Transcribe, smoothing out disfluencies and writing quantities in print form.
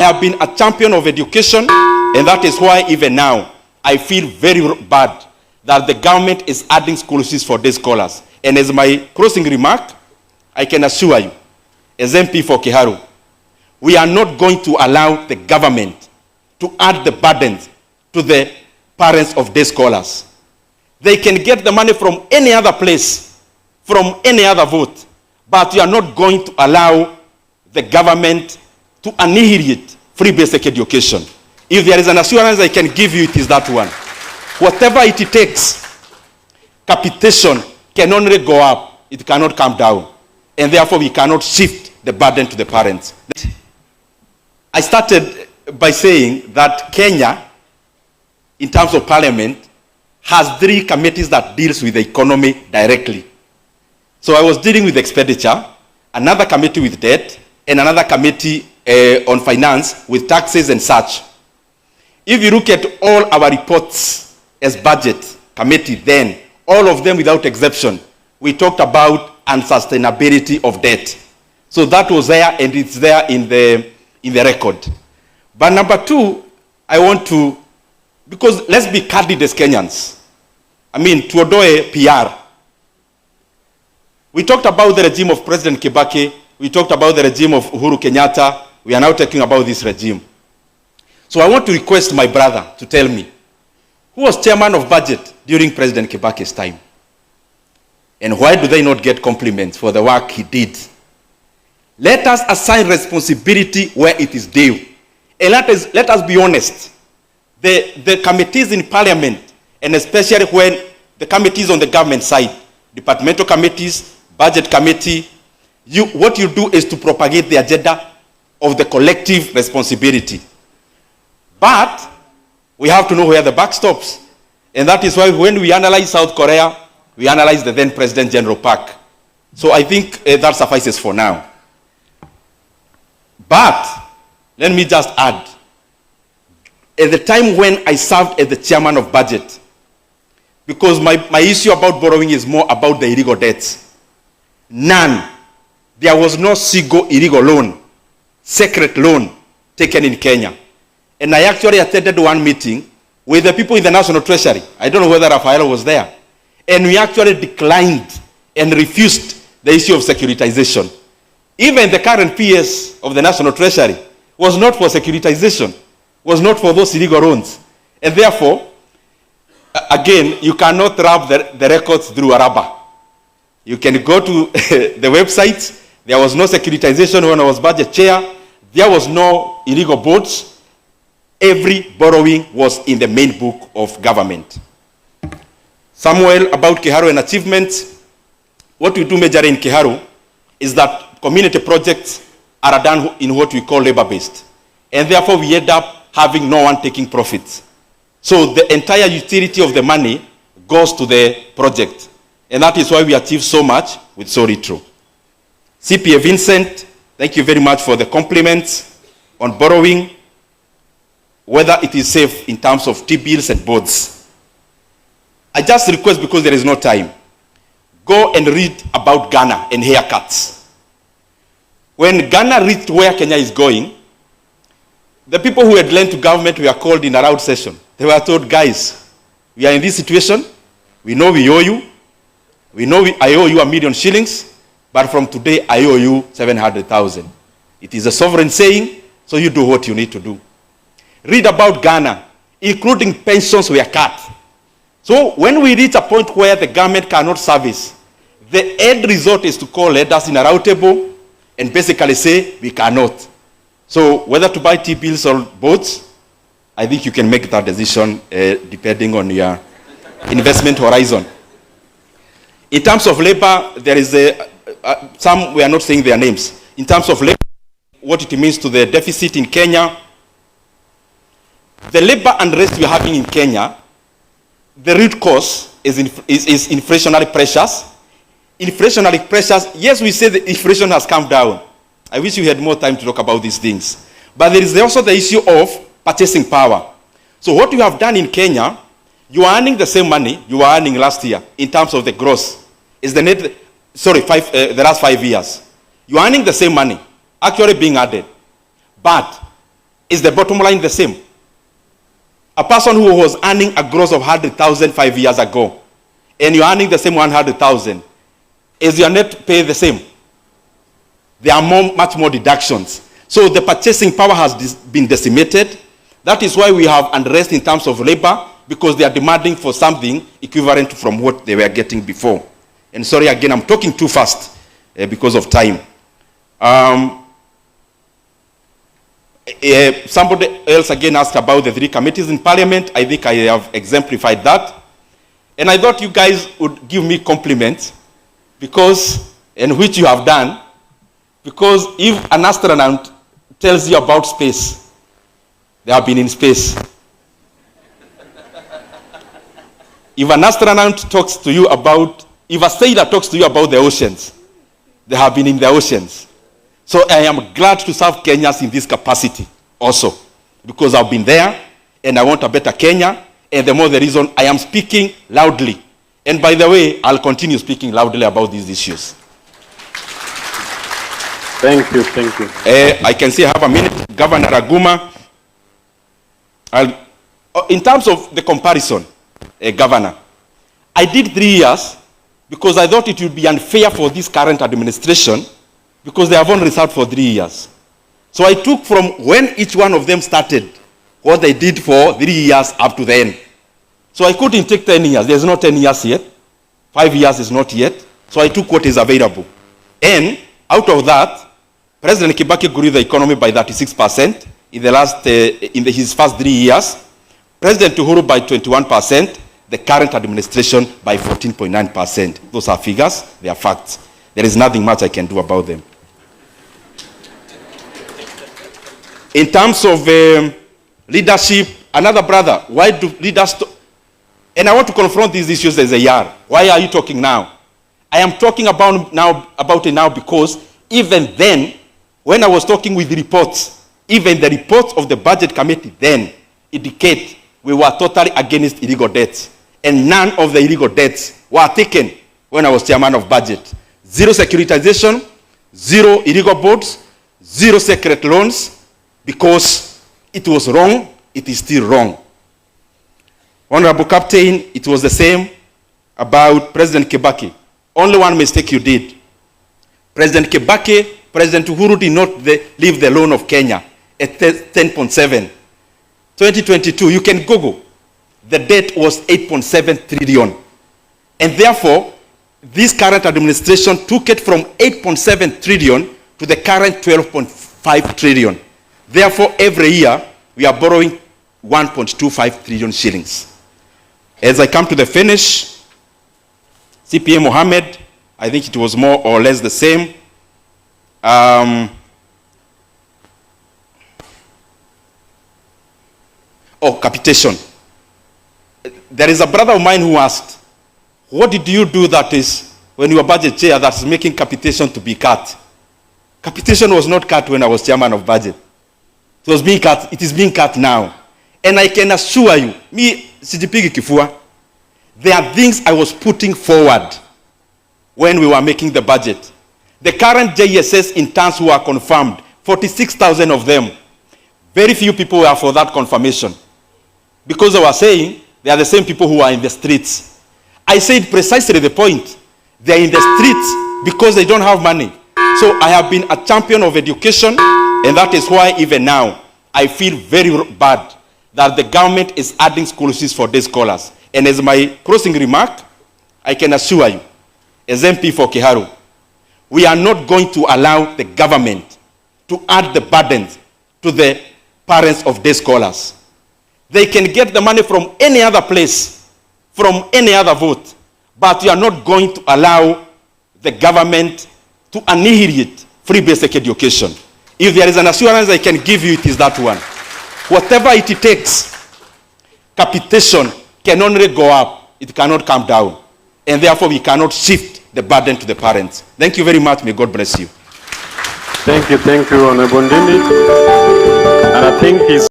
I have been a champion of education, and that is why even now I feel very bad that the government is adding school fees for day scholars. And as my closing remark, I can assure you, as MP for Kiharu, we are not going to allow the government to add the burdens to the parents of day scholars. They can get the money from any other place, from any other vote, but we are not going to allow the government to annihilate free basic education. If there is an assurance I can give you, it is that one. Whatever it takes, capitation can only go up, it cannot come down. And therefore we cannot shift the burden to the parents. I started by saying that Kenya, in terms of parliament, has 3 committees that deals with the economy directly. So I was dealing with expenditure, another committee with debt, and another committee on finance with taxes and such. If you look at all our reports as budget committee then, all of them without exception, we talked about unsustainability of debt. So that was there, and it's there in the record. But number 2, I want to, because let's be candid as Kenyans. I mean, tuodoe PR. We talked about the regime of President Kibaki. We talked about the regime of Uhuru Kenyatta. We are now talking about this regime. So I want to request my brother to tell me, who was chairman of budget during President Kibaki's time? And why do they not get compliments for the work he did? Let us assign responsibility where it is due. And let us be honest. The committees in parliament, and especially when the committees on the government side, departmental committees, budget committee, what you do is to propagate the agenda of the collective responsibility. But we have to know where the buck stops. And that is why when we analyze South Korea, we analyze the then President General Park. So I think that suffices for now. But let me just add, at the time when I served as the chairman of budget, because my issue about borrowing is more about the illegal debts. None. There was no single illegal loan, secret loan taken in Kenya. And I actually attended one meeting with the people in the National Treasury. I don't know whether Rafael was there. And we actually declined and refused the issue of securitization. Even the current PS of the National Treasury was not for securitization, was not for those illegal loans. And therefore, again, you cannot wrap the records through a rubber. You can go to the website. There was no securitization when I was budget chair. There was no illegal boats. Every borrowing was in the main book of government. Samuel, about Kiharu and achievements, what we do major in Kiharu is that community projects are done in what we call labor-based. And therefore we end up having no one taking profits. So the entire utility of the money goes to the project. And that is why we achieve so much with so little. CPA Vincent, thank you very much for the compliments on borrowing, whether it is safe in terms of T-bills and boards. I just request, because there is no time, go and read about Ghana and haircuts. When Ghana reached where Kenya is going, the people who had lent to government were called in a round session. They were told, guys, we are in this situation. We know we owe you. We know I owe you $1 million shillings, but from today I owe you 700,000. It is a sovereign saying, so you do what you need to do. Read about Ghana, including pensions were cut. So when we reach a point where the government cannot service, the end result is to call leaders in a round table and basically say, we cannot. So whether to buy T-bills or boats, I think you can make that decision depending on your investment horizon. In terms of labor, there is some, we are not saying their names. In terms of labor, what it means to the deficit in Kenya, the labor unrest we are having in Kenya, the root cause is inflationary pressures. Inflationary pressures, yes, we say the inflation has come down. I wish we had more time to talk about these things. But there is also the issue of purchasing power. So what you have done in Kenya, you are earning the same money you were earning last year in terms of the gross. Is the net, sorry, the last 5 years. You are earning the same money, actually being added. But Is the bottom line the same? A person who was earning a gross of 100,000 5 years ago, and you're earning the same 100,000, is your net pay the same? There are much more deductions. So the purchasing power has been decimated. That is why we have unrest in terms of labor, because they are demanding for something equivalent from what they were getting before. And sorry again, I'm talking too fast because of time. Somebody else again asked about the 3 committees in Parliament. I think I have exemplified that. And I thought you guys would give me compliments, because, and which you have done, because if an astronaut tells you about space, they have been in space. If an astronaut talks to you about, if a sailor talks to you about the oceans, they have been in the oceans. So I am glad to serve Kenyans in this capacity also, because I've been there and I want a better Kenya, and the more the reason I am speaking loudly. And by the way, I'll continue speaking loudly about these issues. Thank you, thank you. I can see I have a minute. Governor Aguma, in terms of the comparison, Governor, I did 3 years because I thought it would be unfair for this current administration, because they have only served for 3 years. So I took from when each one of them started what they did for 3 years up to the end. So I couldn't take 10 years. There's not 10 years yet. 5 years is not yet. So I took what is available. And out of that, President Kibaki grew the economy by 36% in the last, his first 3 years. President Uhuru by 21%. The current administration by 14.9%. Those are figures. They are facts. There is nothing much I can do about them. In terms of leadership, another brother, why do leaders... And I want to confront these issues as a yard. Why are you talking now? I am talking about it now because even then, when I was talking with the reports, even the reports of the budget committee then indicate we were totally against illegal debts. And none of the illegal debts were taken when I was chairman of budget. 0 securitization, 0 illegal boards, 0 secret loans, because it was wrong, it is still wrong. Honorable Captain, it was the same about President Kibaki. Only one mistake you did. President Kibaki, President Uhuru did not leave the loan of Kenya at 10.7. 2022, you can Google. The debt was 8.7 trillion. And therefore, this current administration took it from 8.7 trillion to the current 12.5 trillion. Therefore, every year, we are borrowing 1.25 trillion shillings. As I come to the finish, CPA Mohammed, I think it was more or less the same. Capitation. There is a brother of mine who asked, what did you do that is, when you were budget chair, that is making capitation to be cut? Capitation was not cut when I was chairman of budget. It was being cut, it is being cut now. And I can assure you, me, sijipigi kifua, there are things I was putting forward when we were making the budget. The current JSS interns who are confirmed, 46,000 of them, very few people were for that confirmation. Because they were saying, they are the same people who are in the streets. I said precisely the point. They are in the streets because they don't have money. So I have been a champion of education, and that is why even now, I feel very bad that the government is adding school fees for day scholars. And as my closing remark, I can assure you, as MP for Kiharu, we are not going to allow the government to add the burdens to the parents of day scholars. They can get the money from any other place, from any other vote, but we are not going to allow the government to annihilate free basic education. If there is an assurance I can give you, it is that one. Whatever it takes, capitation can only go up, it cannot come down. And therefore we cannot shift the burden to the parents. Thank you very much. May God bless you. Thank you, Honorable Ndindi. And I think he's